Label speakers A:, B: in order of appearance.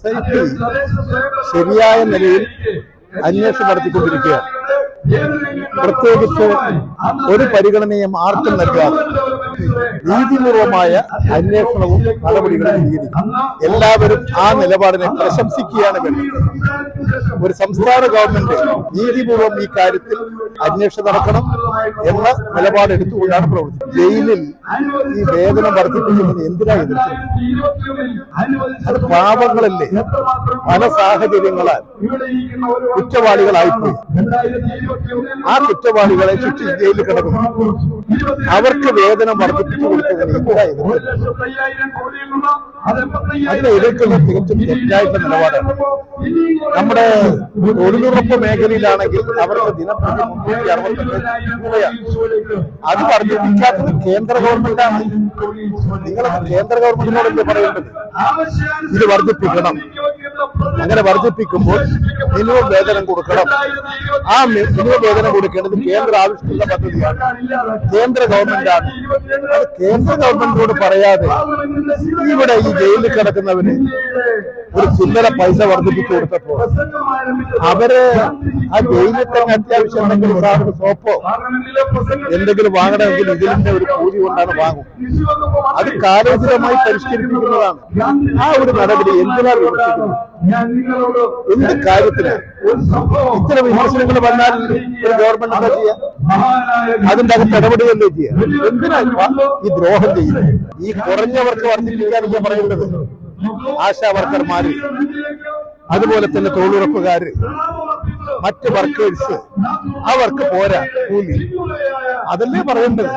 A: SIT ശരിയായ നിലയിൽ അന്വേഷണം നടത്തിക്കൊണ്ടിരിക്കുകയാണ്. പ്രത്യേകിച്ച് ഒരു പരിഗണനയും ആർക്കും നൽകാതെ നീതിപൂർവമായ അന്വേഷണവും നടപടികളും സ്വീകരിക്കും. എല്ലാവരും ആ നിലപാടിനെ പ്രശംസിക്കുകയാണ് വേണ്ടത്. ഒരു സംസ്ഥാന ഗവൺമെന്റ് നീതിപൂർവം ഈ കാര്യത്തിൽ അന്വേഷണം നടക്കണം എന്ന നിലപാടെടുത്തുകൊണ്ടാണ് പ്രവർത്തിക്കുന്നത്. ജയിലിൽ ഈ വേതനം വർദ്ധിപ്പിക്കുന്നത് എന്തിനാ എതിർക്കുന്നത്? അത് പാവങ്ങളല്ലേ, പല സാഹചര്യങ്ങളാൽ കുറ്റവാളികളായിപ്പോയി. ആ കുറ്റവാളികളെ ശിക്ഷിച്ച് ജയിലിൽ കിടക്കുന്നു. അവർക്ക് വേതനം വർദ്ധിപ്പിച്ചു കൊടുക്കുന്നതിന് എന്തിനാ എതിർക്കുന്നത്? അതിനെ എതിർക്കുന്നത് തികച്ചും തെറ്റായിട്ടുള്ള നിലപാടാണ്. നമ്മുടെ തൊഴിലുറപ്പ് മേഖലയിലാണെങ്കിൽ അവർക്ക് ദിനപ്രതി 365 രൂപയാണ്. അത് വർദ്ധിപ്പിക്കാത്തത് കേന്ദ്ര ഗവൺമെന്റാണ്. നിങ്ങൾ കേന്ദ്ര ഗവൺമെന്റിനോടല്ലേ പറയേണ്ടത് ഇത് വർദ്ധിപ്പിക്കണം? അങ്ങനെ വർദ്ധിപ്പിക്കുമ്പോൾ മിനിമം വേതനം കൊടുക്കണം. ആ മിനിമം വേതനം കൊടുക്കേണ്ടത് കേന്ദ്ര ആവിഷ്കൃത പദ്ധതിയാണ്, കേന്ദ്ര ഗവൺമെന്റാണ്. അത് കേന്ദ്ര ഗവൺമെന്റിനോട് പറയാതെ ഇവിടെ ഈ ജയിലിൽ കിടക്കുന്നവന് ഒരു ചില്ലറ പൈസ വർദ്ധിപ്പിച്ചു കൊടുത്തപ്പോൾ അവര് ആ ജയിലിൽ തന്നെ അത്യാവശ്യം എന്തെങ്കിലും സാധനം സോപ്പോ എന്തെങ്കിലും വാങ്ങണമെങ്കിൽ ഇതിന്റെ ഒരു കൂലി കൊണ്ടാണ് വാങ്ങും. അത് കാലോചിതമായി പരിഷ്കരിപ്പിക്കുന്നതാണ്. ആ ഒരു നടപടി എന്തിനാണ് വിമർശിക്കുന്നത്? എന്ത് കാര്യത്തിന് ഇത്തരം വിമർശനങ്ങൾ വന്നാൽ ഒരു ഗവൺമെന്റ് എന്താ ചെയ്യാ? അതിന്റെ അകത്ത് ഇടപെടുകയല്ലേ ചെയ്യാം? എന്തിനാ ഈ ദ്രോഹം ചെയ്യുന്നത്? ഈ കുറഞ്ഞവർക്ക് വർദ്ധിപ്പിക്കാനൊക്കെ പറയേണ്ടത് ആശാ വർക്കർമാര്, അതുപോലെ തന്നെ തൊഴിലുറപ്പുകാര്, മറ്റ് വർക്കേഴ്സ്, അവർക്ക് പോരാ കൂലി, അതല്ലേ പറയേണ്ടത്.